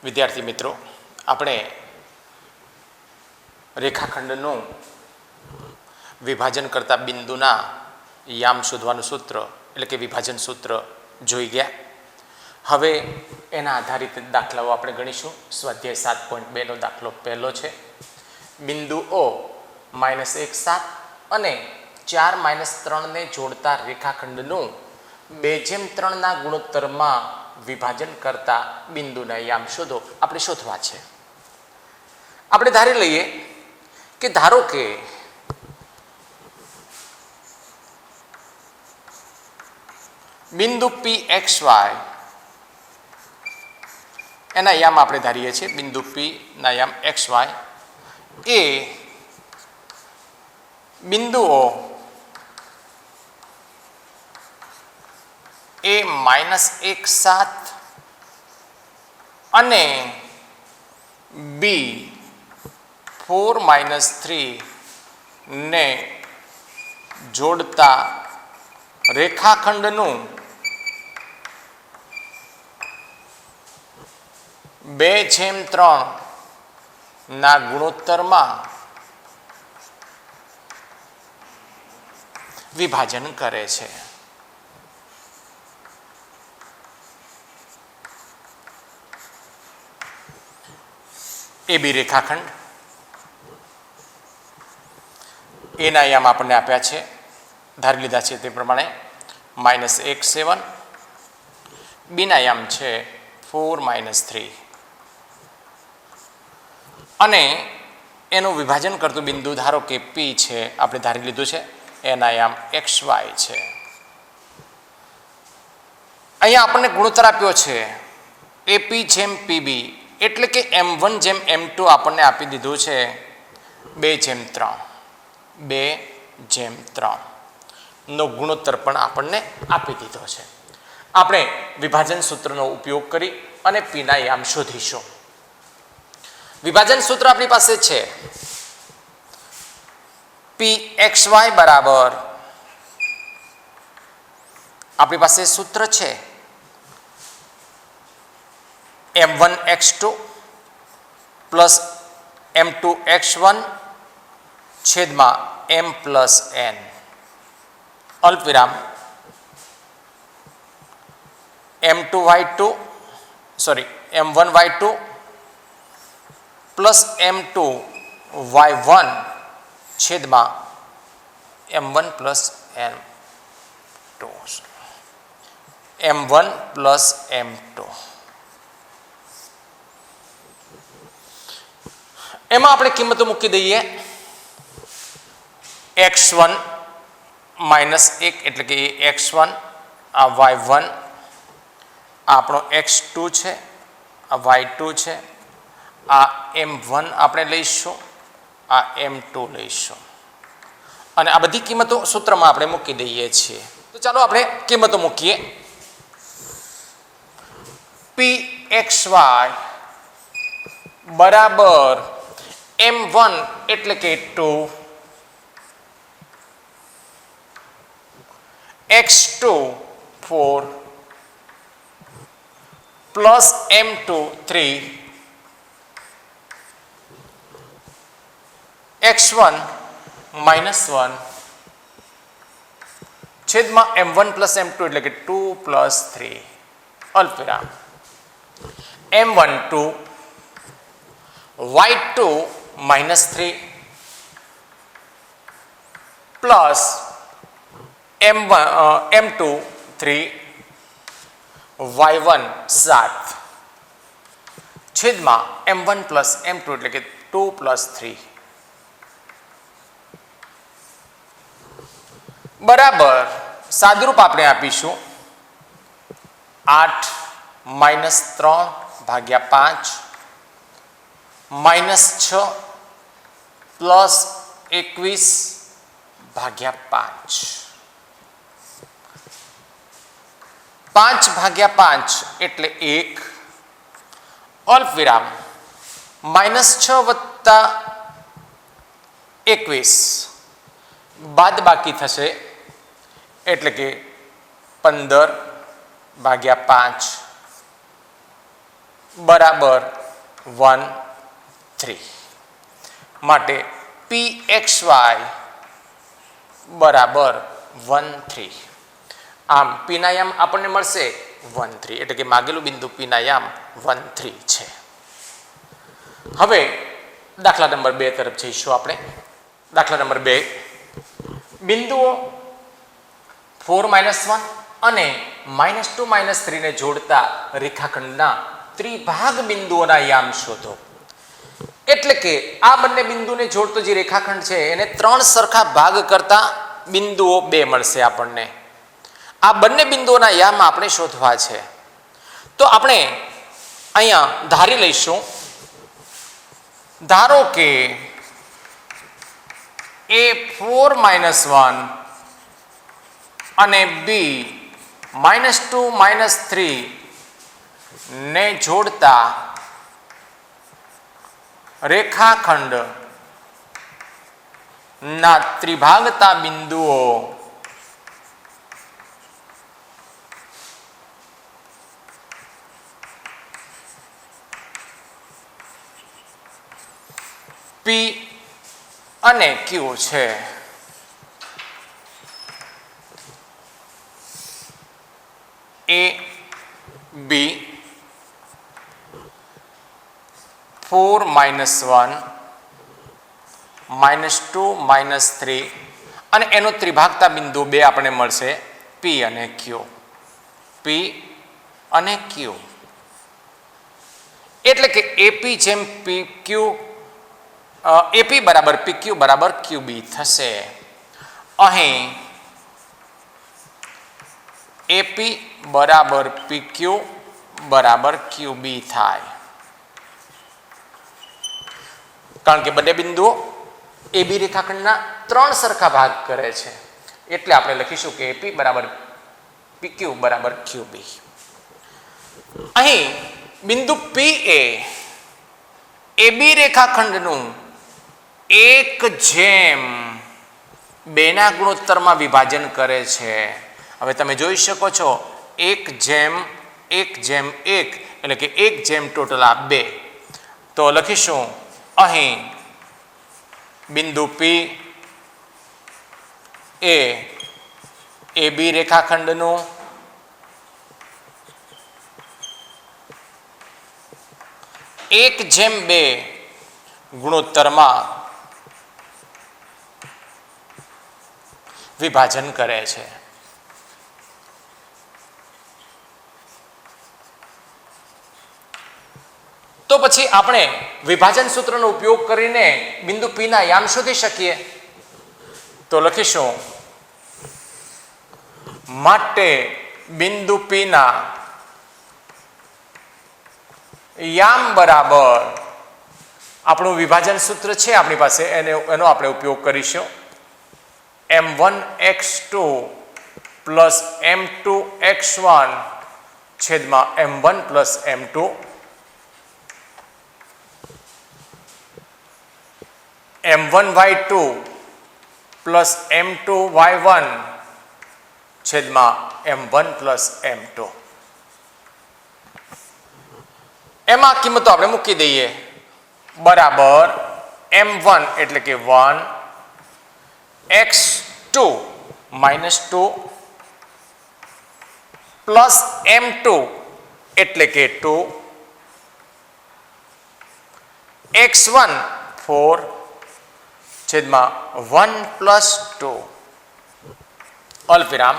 વિદ્યાર્થી મિત્રો, આપણે રેખાખંડનું વિભાજન કરતા બિંદુના યામ શોધવાનું સૂત્ર એટલે કે વિભાજન સૂત્ર જોઈ ગયા. હવે એના આધારિત દાખલાઓ આપણે ગણીશું. સ્વાધ્યાય 7.2 નો દાખલો પહેલો છે. બિંદુ O -1 7 અને 4 -3 ને જોડતા રેખાખંડનું 2:3 ના ગુણોત્તરમાં વિભાજન કરતા બિંદુના યામ શોધો. આપણે શોધવા છે. આપણે ધારી લઈએ કે ધારો કે બિંદુ PXY એના યામ આપણે ધારીએ છીએ. બિંદુ P ના યામ XY એ બિંદુઓ A -1 7 અને B 4 3 ને જોડતા રેખાખંડનું 2:3 ના ગુણોત્તરમાં વિભાજન કરે છે. AB રેખાખંડ એના યામ આપણને આપ્યા છે, ધારી લીધા છે તે પ્રમાણે -1 7. બીના યામ છે 4 3 અને એનું વિભાજન કરતું બિંદુ ધારો કે P છે, આપણે ધારી લીધું છે. એના યામ XY છે. અહીંયા આપણને ગુણોત્તર આપ્યો છે AP જેમ PB એટલે કે M1 જેમ M2 આપણને આપી દીધું છે 2:3. 2:3 નો ગુણોત્તર પણ આપણને આપી દીધો છે. આપણે વિભાજન સૂત્રનો ઉપયોગ કરી અને P ના યામ શોધીશું. વિભાજન સૂત્ર આપણી પાસે છે PXY બરાબર, આપણી પાસે સૂત્ર છે M1 X2 plus M2 X1 છેદમાં M પ્લસ N અલ્પવિરામ M1 Y2 plus M2 Y1 છેદમાં M1 plus M2 M1 plus M2. એમાં આપણે કિંમતો મૂકી દઈએ. X1 -1 એટલે કે X1, આ Y1, આ આપણો X2 છે, આ Y2 છે, આ M1 આપણે લઈશું, આ M2 લઈશું અને આ બધી કિંમતો સૂત્રમાં આપણે મૂકી દઈએ છીએ. તો ચાલો આપણે કિંમતો મૂકીએ. PXY બરાબર M1 એટલે કે 2, X2 4 પ્લસ M2 3, X1 -1 છેદમાં M1 પ્લસ M2 એટલે કે 2 પ્લસ 3 અલ્પવિરામ M12 Y2 -3 plus M2 3 Y1 7 છેદમાં M1 પ્લસ M2 એટલે કે 2 પ્લસ 3 બરાબર સાદુરૂપ આપણે આપીશું 8 -3 ભાગ્યા 5 -6 પ્લસ 21 ભાગ્યા 5. 5 ભાગ્યા 5 એટલે 1 અલ્પવિરામ -6 વત્તા 21 બાદ બાકી થશે એટલે કે 15 ભાગ્યા 5 બરાબર 1 3 માટે pxy બરાબર 1 3 આમ p ના યામ આપણને મળશે 1 3 એટલે કે માગેલું બિંદુ p ના યામ 1 3 છે. હવે દાખલા નંબર 2 તરફ જઈશું આપણે. દાખલા નંબર 2 બિંદુઓ 4 -1 અને -2 -3 ને જોડતા રેખાખંડના ત્રિભાગ બિંદુઓના યામ શોધો. એટલે કે આ બંને બિંદુને જોડતો જે રેખાખંડ છે એને 3 સરખા ભાગ કરતા બિંદુઓ 2 મળશે આપણને. આ બંને બિંદુઓના યામ આપણે શોધવા છે. તો આપણે અહીંયા ધારી લઈશું, ધારો કે a 4 -1 અને b -2 -3 ને જોડતા રેખાખંડ ના ત્રિભાગતા બિંદુઓ P અને Q છે. A B 4 -1 -2 -3 અને એનો ત્રિભાગતા બિંદુ 2 આપણને મળશે P અને Q. P અને Q એટલે કે AP જેમ PQ AP બરાબર PQ બરાબર QB થશે. અહીં AP બરાબર PQ બરાબર QB થાય, કારણ કે બંને બિંદુઓ AB રેખાખંડના 3 સરખા ભાગ કરે છે. એટલે આપણે લખીશું કે AP બરાબર PQ બરાબર QB. અહીં બિંદુ P એ AB રેખાખંડનું 1/2 ના ગુણોત્તરમાં વિભાજન કરે છે. હવે તમે જોઈ શકો છો 1/1/1 એટલે કે 1 ટોટલ આ 2. તો લખીશું અહીં બિંદુ P એ AB રેખાખંડનું 1/2 ગુણોત્તરમાં વિભાજન કરે છે. તો પછી આપણે વિભાજન સૂત્રનો ઉપયોગ કરીને બિંદુ P ના યામ શોધી શકીએ. તો લખીશું માટે બિંદુ P ના યામ બરાબર આપણું વિભાજન સૂત્ર છે આપણી પાસે, એનો આપણે ઉપયોગ કરીશું. m1x2 પ્લસ m2x1 છેદમાં m1 plus m2 m1y2 plus m2y1 છેદમાં m1 પ્લસ m2. એમાં કિંમતો આપણે મૂકી દઈએ. બરાબર m1 એટલે કે 1, x2 -2 પ્લસ m2 એટલે કે 2, x1 4 છેદમાં 1 પ્લસ 2 અલ્પવિરામ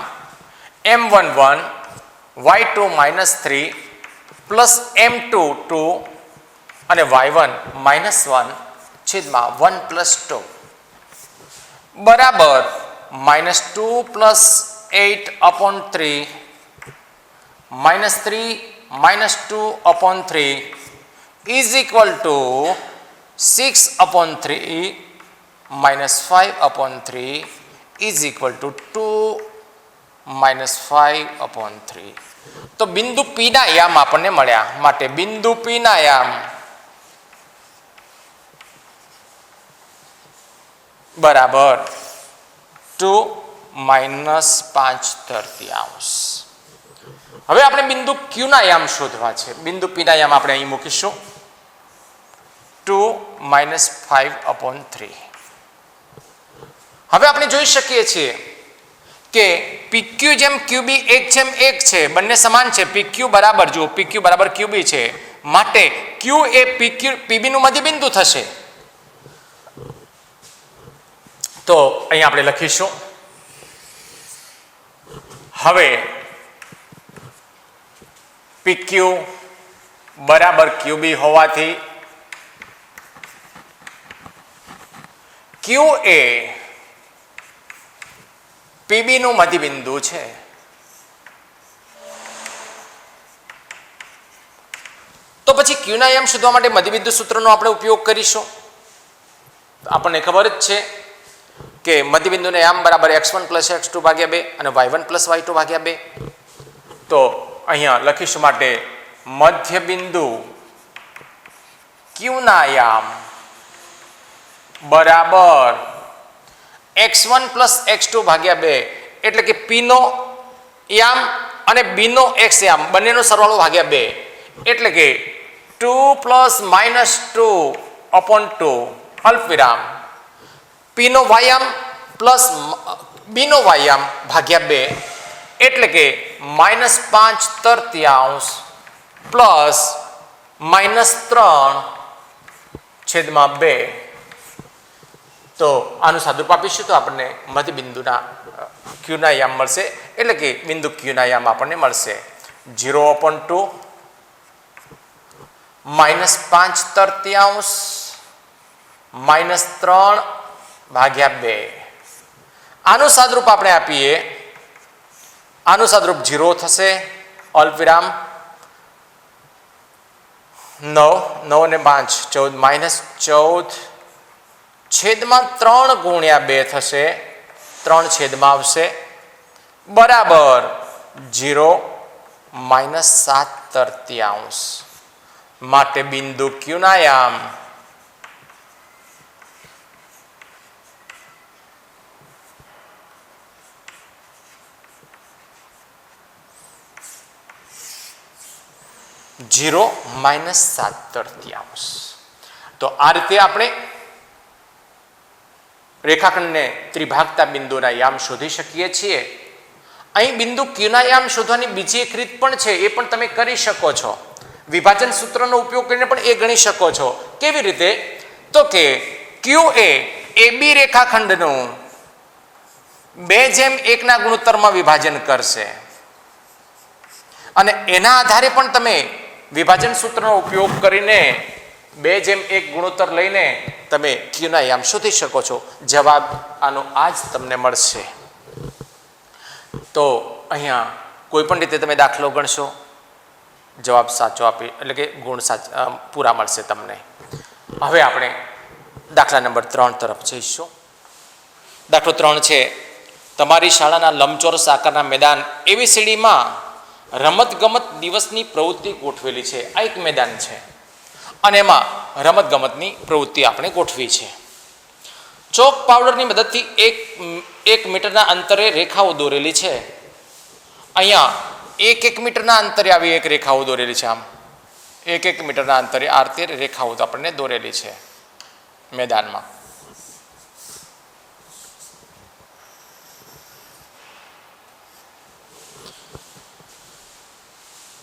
m11 y2 -3 પ્લસ m2 2 અને y1 -1 છેદમાં 1 પ્લસ 2 બરાબર -2 plus 8/3 -3 -2/3 is equal to 6/3 -5/3 is equal to 2 -5/3. તો બિંદુ P ના યામ આપણને મળ્યા. માટે બિંદુ P ના યામ બરાબર 2 -5/3. હવે આપણે બિંદુ Q ના યામ શોધવા છે. બિંદુ P ના યામ આપણે અહીં મૂકીશું 2 - 5/3. હવે આપણે જોઈ શકીએ છીએ કે PQ જેમ QB 1:1 છે, બંને સમાન છે. PQ બરાબર જો PQ બરાબર QB છે, માટે Q એ PB નું મધ્યબિંદુ થશે. તો અહીં આપણે લખીશું હવે PQ બરાબર QB હોવાથી Q એ PB નું મધ્યબિંદુ છે. તો પછી Q ના યામ શોધવા માટે મધ્યબિંદુ સૂત્રનો આપણે ઉપયોગ કરીશું. આપણને ખબર જ છે કે મધ્યબિંદુના યામ બરાબર x1 + x2 ભાગ્યા 2 અને y1 + y2 ભાગ્યા 2. તો અહીંયા લખીશું માટે મધ્યબિંદુ Q ના યામ બરાબર x1 + x2 ભાગ્યા 2 એટલે કે P નો યામ અને B નો x યામ બંનેનો સરવાળો ભાગ્યા 2 એટલે કે 2 ± 2/2 અલ્પવિરામ P નો y યામ પ્લસ B નો y યામ ભાગ્યા 2 એટલે કે -5/3 પ્લસ -3/2. તો આનું સાદુરૂપ આપીશું તો આપણને મધ્યબિંદુના Q ના યામ મળશે. એટલે કે બિંદુ Q ના યામ આપણને મળશે 0/2 -5/3 -3/2. આનું સાદુરૂપ આપણે આપીએ, આનું સાદુરૂપ 0 થશે. અલ્પવિરામ 9 9 અને 5 14 -14/3 ગુણ્યા 2 થશે. 3 છેદમાં આવશે બરાબર 0 -7/3. માટે બિંદુ Q ના યામ -7/3. તો આ રીતે આપણે રેખાખંડને ત્રિભાગતા બિંદુના યામ શોધી શકીએ છીએ. અહીં બિંદુ Q ના યામ શોધવાની બીજી એક રીત પણ છે, એ પણ તમે કરી શકો છો. વિભાજન સૂત્રનો ઉપયોગ કરીને પણ એ ગણી શકો છો. કેવી રીતે? તો કે Q એ AB રેખાખંડનું 2:1 ના ગુણોત્તરમાં વિભાજન કરશે અને એના આધારે પણ તમે વિભાજન સૂત્રનો ઉપયોગ કરીને 2:1 ગુણોત્તર લઈને તમે Q ના યામ શોધી શકો છો. જવાબ આનો આ જ તમને મળશે. તો અહીંયા કોઈ પણ રીતે તમે દાખલો ગણશો, જવાબ સાચો આપી એટલે કે ગુણ પૂરા મળશે તમને. હવે આપણે દાખલા નંબર 3 તરફ જઈશું. દાખલો 3 છે, તમારી શાળાના લંબચોરસ આકારના મેદાન ABCDમાં રમતગમત દિવસની પ્રવૃત્તિ ગોઠવેલી છે. આ એક મેદાન છે અને એમાં રમતગમતની પ્રવૃત્તિ આપણે ગોઠવી છે. ચોક પાવડરની મદદથી 1 મીટરના અંતરે રેખાઓ દોરેલી છે. અહીંયા 1 મીટરના અંતરે આવી એક રેખાઓ દોરેલી છે. આમ 1 મીટરના અંતરે આ રીતે રેખાઓ આપણને દોરેલી છે મેદાનમાં.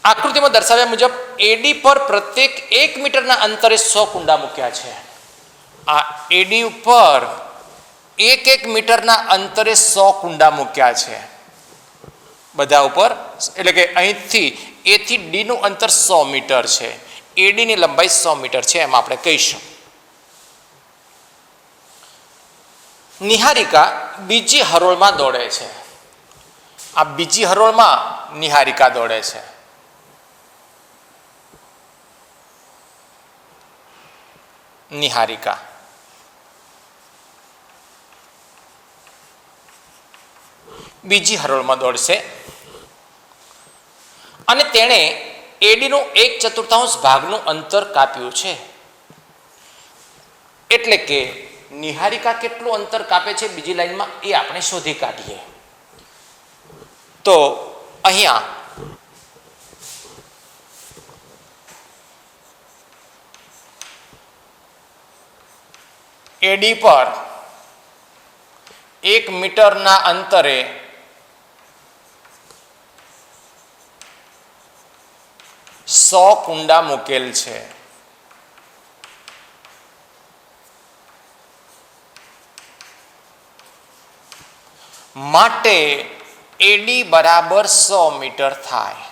આકૃતિમાં દર્શાવ્યા મુજબ AD પર પ્રત્યેક 1 મીટરના અંતરે 100 કુંડા મૂક્યા છે. આ AD ઉપર 1 મીટરના અંતરે 100 કુંડા મૂક્યા છે બધા ઉપર. એટલે કે અહીંથી A થી D નું અંતર 100 મીટર છે. AD ની લંબાઈ 100 મીટર છે એમ આપણે કહીશું. નિહારિકા બીજી હરોળમાં દોડે છે. આ બીજી હરોળમાં નિહારિકા દોડે છે. નિહારિકા બીજી હરોળમાં દોડશે અને તેણે AD નું 1/4 ભાગનું અંતર કાપ્યું છે. એટલે કે નિહારિકા કેટલું અંતર કાપે છે બીજી લાઈનમાં એ આપણે શોધી કાઢીએ. તો અહીંયા એડી પર 1 મીટરના અંતરે સો કુંડા મૂકેલ છે. માટે એડી બરાબર 100 મીટર થાય.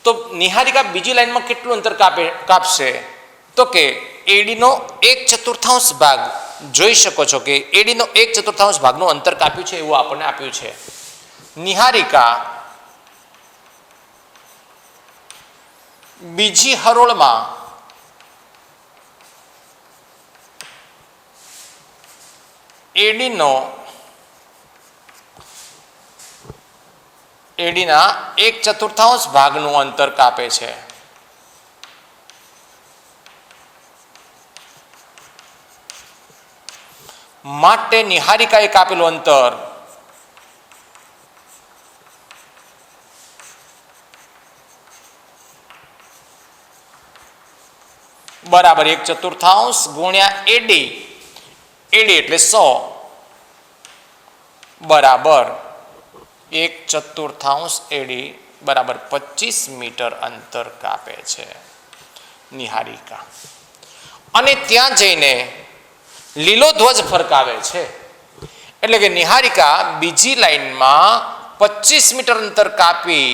તો નિહારિકા બીજી લાઈનમાં કેટલું અંતર કાપશે? તો કે એડીનો 1/4 ભાગ જોઈ શકો છો કે એડીનો 1/4 ભાગનું અંતર કાપ્યું છે એવું આપણને આપ્યું છે. નિહારિકા બીજી હરોળમાં એડીના 1/4 ભાગનું અંતર કાપે છે. માટે નિહારિકાએ કાપેલું અંતર બરાબર 1/4 ગુણ્યા એડી એટલે 100 બરાબર 1/4 એડી બરાબર 25 મીટર અંતર કાપે છે નિહારિકા. અને ત્યાં જઈને લીલો ધ્વજ ફરકાવે છે. એટલે કે નિહારિકા બીજી લાઈનમાં 25 મીટર અંતર કાપી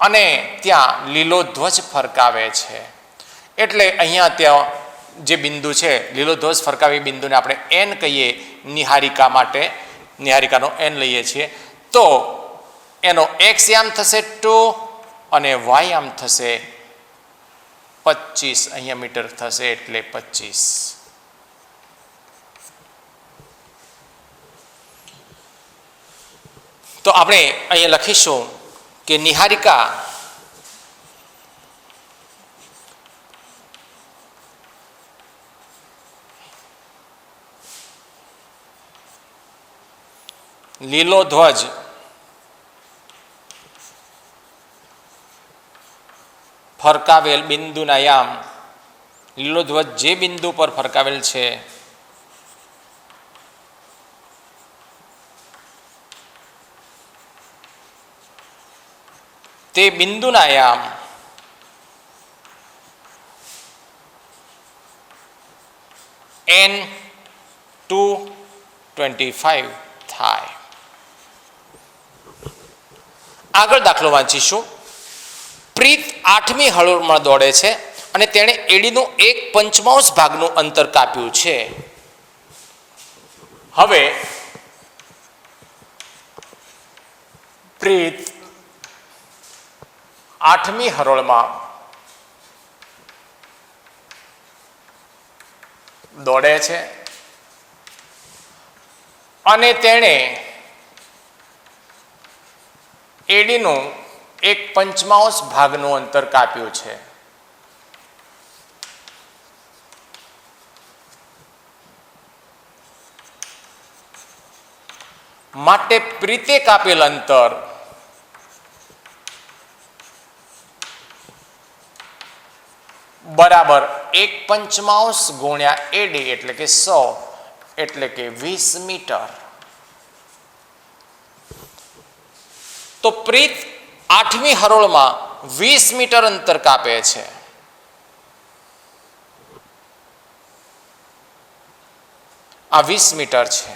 અને ત્યાં લીલો ધ્વજ ફરકાવે છે. એટલે અહીંયા ત્યાં જે બિંદુ છે લીલો ધ્વજ ફરકાવી બિંદુને આપણે એન કહીએ. નિહારિકા માટે નિહારિકાનો એન લઈએ છીએ. તો એનો એક્સ યામ થશે 2 અને વાય યામ થશે 25. અહીંયા મીટર થશે એટલે 25. તો આપણે અહીંયા લખીશું કે નિહારિકા લીલો ધ્વજ ફરકાવેલ બિંદુના યામ લીલો ધ્વજ જે બિંદુ પર ફરકાવેલ છે તે બિંદુના યામ N225 થાય. આગળ દાખલો વાંચીશું. પ્રીત 8મી હરોળમાં દોડે છે અને તેણે એડીનું 1/5 ભાગનું અંતર કાપ્યું છે. હવે પ્રીત 8મી હરોળમાં દોડે છે અને તેણે એડીનું 1/5 ભાગનું અંતર કાપ્યું છે. માટે પ્રીતે કાપેલ અંતર બરાબર 1/5 ગુણ્યા એડી એટલે કે 100 એટલે કે 20 મીટર. તો પ્રીત 8મી હરોળમાં 20 મીટર અંતર કાપે છે. આ 20 મીટર છે.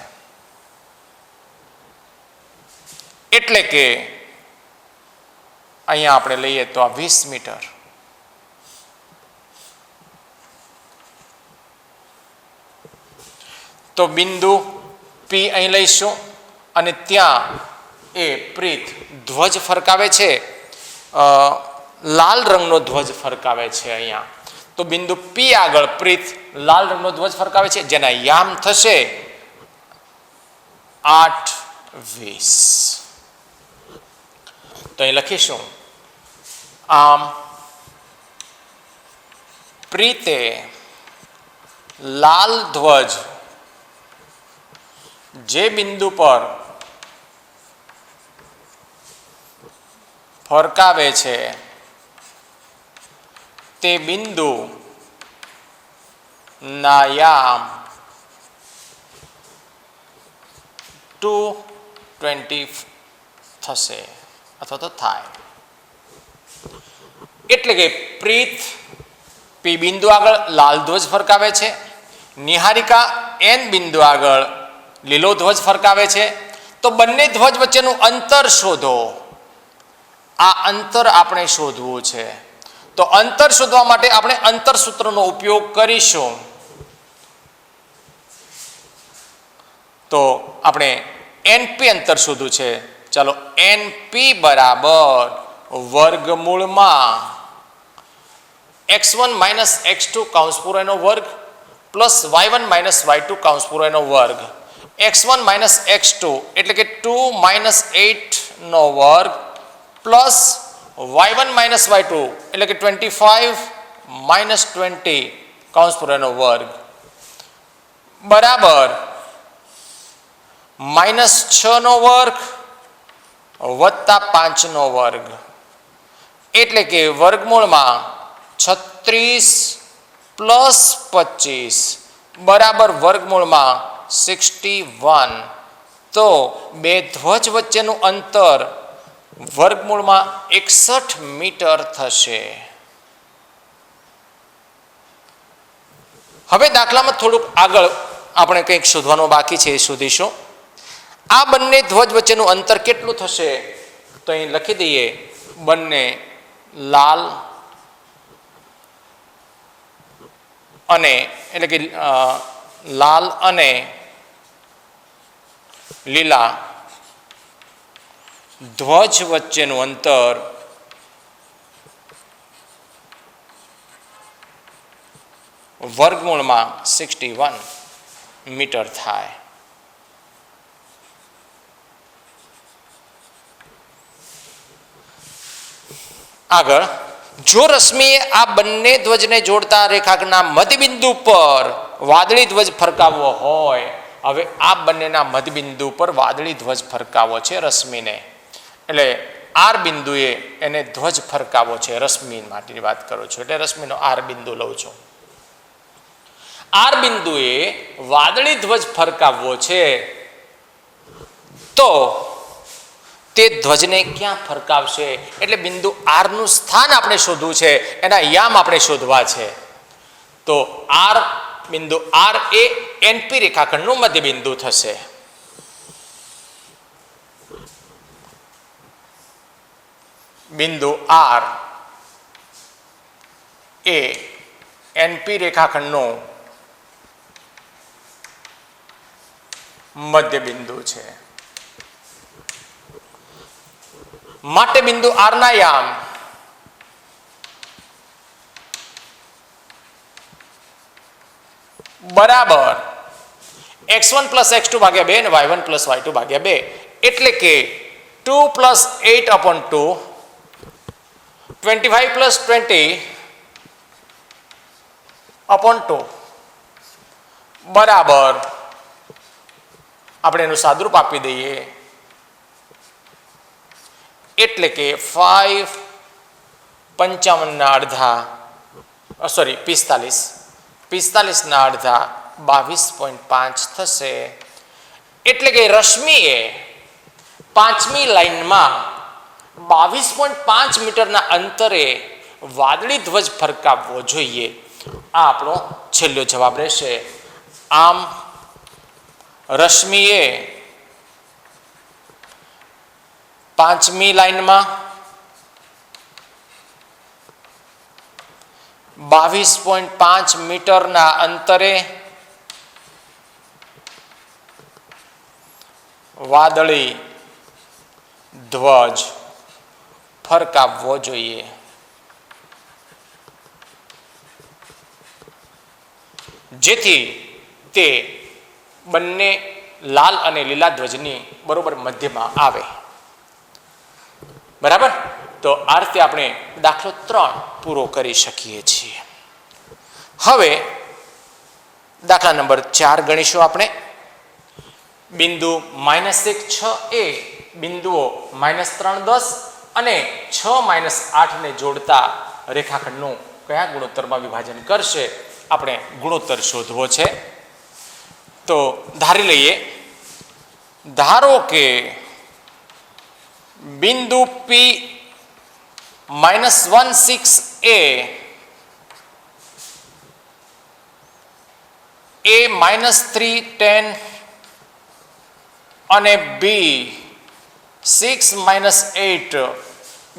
એટલે કે અહીંયા આપણે લઈએ તો આ 20 મીટર. તો બિંદુ પી અહીં લઈશું અને ત્યાં એ પ્રીત ધ્વજ ફરકાવે છે. લાલ રંગનો ધ્વજ ફરકાવે છે અહીંયા. તો બિંદુ પી આગળ પ્રીત લાલ રંગનો ધ્વજ ફરકાવે છે જેના યામ થશે 8:20. તો અહીં લખીશું આમ પ્રીતે લાલ ધ્વજ જે બિંદુ પર ફરકાવે છે તે બિંદુ ના યામ 220 થશે અથવા તો થાય. એટલે કે પ્રીત પી બિંદુ આગળ લાલ ધ્વજ ફરકાવે છે, નિહારિકા એન બિંદુ આગળ લીલો ધ્વજ ફરકાવે છે. તો બંને ધ્વજ વચ્ચેનું અંતર શોધો. આ અંતર આપણે શોધવું છે. તો અંતર શોધવા માટે આપણે અંતર સૂત્રનો ઉપયોગ કરીશું. તો આપણે એનપી અંતર શોધવું છે. ચાલો, એનપી બરાબર વર્ગમૂળમાં x1 માઇનસ x2 કૌંસ પૂરો એનો વર્ગ પ્લસ y1 માઇનસ y2 કૌંસ પૂરો એનો વર્ગ, x1 માઇનસ x2 એટલે કે 2 માઇનસ 8 નો વર્ગ પ્લસ y1 માઇનસ y2 એટલે કે 25 માઇનસ 20 કૌંસ પૂરો એનો વર્ગ બરાબર માઇનસ 6 નો વર્ગ વત્તા 5 નો વર્ગ એટલે કે વર્ગમૂળમાં 36 પ્લસ 25 બરાબર વર્ગમૂળમાં 61. તો બે ધ્વજ વચ્ચેનું અંતર વર્ગમૂળમાં 61 મીટર થશે. હવે દાખલામાં થોડુંક આગળ આપણે કંઈક શોધવાનું બાકી છે, એ શોધીશું. આ બંને ધ્વજ વચ્ચેનું અંતર કેટલું થશે? તો અહીં લખી દઈએ, બંને લાલ અને એટલે કે લાલ અને લીલા ધ્વજ વચ્ચેનું અંતર વર્ગમૂળમાં 61 મીટર થાય. આગળ, જો રશ્મિએ આ બંને ધ્વજને જોડતા રેખાખંડના મધ્યબિંદુ પર વાદળી ધ્વજ ફરકાવવો હોય, હવે આ બંનેના મધ્યબિંદુ પર વાદળી ધ્વજ ફરકાવવો છે રશ્મિને, એટલે આર બિંદુએ એને ધ્વજ ફરકાવવો છે. રશ્મિ માટેની વાત કરું છું, એટલે રશ્મિનો આર બિંદુ લઉં છું. આર બિંદુએ વાદળી ધ્વજ ફરકાવવો છે, તો તે ધ્વજને ક્યાં ફરકાવશે? એટલે બિંદુ આર નું સ્થાન આપણે શોધવું છે, એના યામ આપણે શોધવા છે. તો આર બિંદુ આર એ એનપી રેખાખંડનું મધ્ય બિંદુ થશે. બિંદુ આર એ એનપી રેખાખંડનું મધ્ય બિંદુ છે. માટે બિંદુ આર ના યામ બરાબર x1 પ્લસ x2 ભાગ્યા 2 અને y1 પ્લસ y2 ભાગ્યા 2 એટલે કે 2 પ્લસ 8 અપોન 2 25 પ્લસ 20 અપોન 2 બરાબર આપણે એનું સાદુરૂપ આપી દઈએ, એટલે કે 5 55 ના અડધા 45 ના અડધા 22.5 થશે. એટલે કે રશ્મિએ પાંચમી લાઈનમાં 22.5 મીટરના અંતરે વાદળી ધ્વજ ફરકાવવો જોઈએ. આ આપણો છેલ્લો જવાબ રહેશે. આમ રશ્મિએ પાંચમી લાઈનમાં 22.5 મીટરના અંતરે વાદળી ધ્વજ ફરકાવવો જોઈએ. જેથી તે બંને લાલ અને લીલા ધ્વજની બરોબર મધ્યમાં આવે. બરાબર, તો આ રીતે આપણે દાખલો 3 પૂરો કરી શકીએ છીએ. હવે દાખલા નંબર 4 ગણીશું આપણે. બિંદુ -1 6 એ બિંદુઓ -3 10 અને 6 - 8 ને જોડતા રેખાખંડનું કયા ગુણોત્તરમાં વિભાજન કરશે, આપણે ગુણોત્તર શોધવો છે. તો ધારી લઈએ, ધારો કે બિંદુ P -16 A -3 10 અને B 6 - 8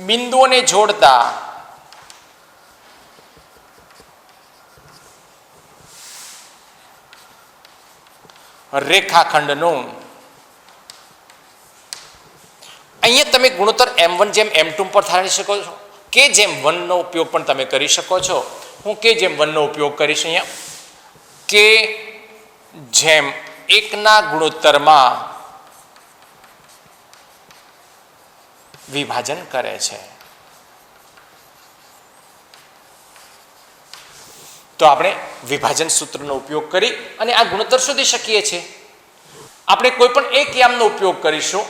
બિંદુઓને જોડતા રેખાખંડનું, અહીંયા તમે ગુણોત્તર M1 જેમ M2 પર ધારી શકો છો, કે જેમ 1 નો ઉપયોગ પણ તમે કરી શકો છો. હું કે જેમ 1 નો ઉપયોગ કરીશ. અહીંયા કે જેમ 1 ના ગુણોત્તરમાં વિભાજન કરે છે. તો આપણે વિભાજન સૂત્રનો ઉપયોગ કરી અને આ ગુણોત્તર શોધી શકીએ છીએ. આપણે કોઈ પણ એક યામનો ઉપયોગ કરીશું.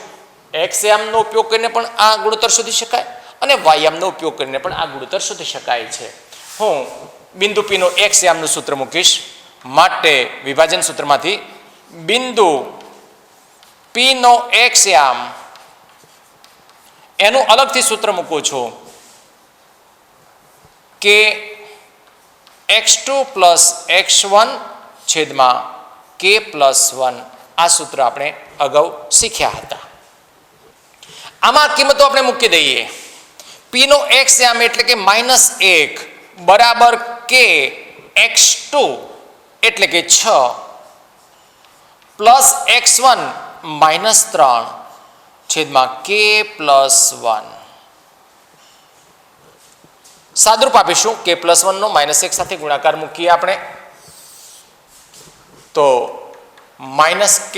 x યામનો ઉપયોગ કરીને પણ આ ગુણોત્તર શોધી શકાય અને y યામનો ઉપયોગ કરીને પણ આ ગુણોત્તર શોધી શકાય છે. હું બિંદુ P નો x યામનું સૂત્ર મૂકીશ. માટે વિભાજન સૂત્રમાંથી બિંદુ P નો x યામ એનું અલગથી સૂત્ર મૂકું છું કે x2 + x1 છેદમાં k + 1. આ સૂત્ર આપણે અગાઉ શીખ્યા હતા. આમાં કિંમતો આપણે મૂકી દઈએ. P નો x યામ એટલે કે -1 બરાબર k x2 એટલે કે 6 પ્લસ x1 -3 છેદમાં k + 1. સાદુરૂપ આપીશું. k + 1 નો -1 સાથે ગુણાકાર મૂકીએ આપણે. તો -k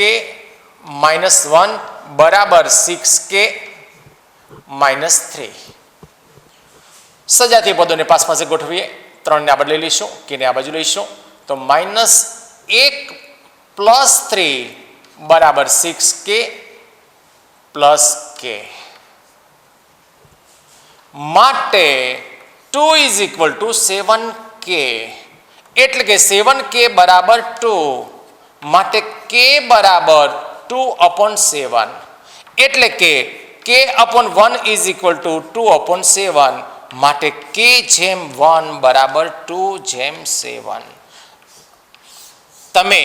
-1 બરાબર 6k -3. સજાતીય પદોને પાસ પાસે ગોઠવીએ. 3 ને આ બાજુ લઈ લઈશું, k ને આ બાજુ લઈશું. તો -1 + 3 બરાબર 6k + k. માટે 2 = 7k એટલે કે 7k બરાબર 2. માટે k બરાબર 2/7 એટલે કે k/1 = 2/7. માટે k/1 બરાબર 2/7. તમે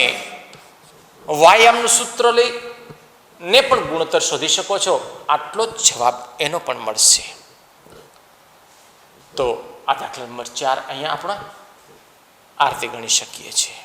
વાયામનું સૂત્ર લઈને પણ ગુણોત્તર શોધી શકો છો. આટલો જ જવાબ એનો પણ મળશે. તો આ દાખલા નંબર 4 અહીંયા આપણે આ રીતે ગણી શકીએ છીએ.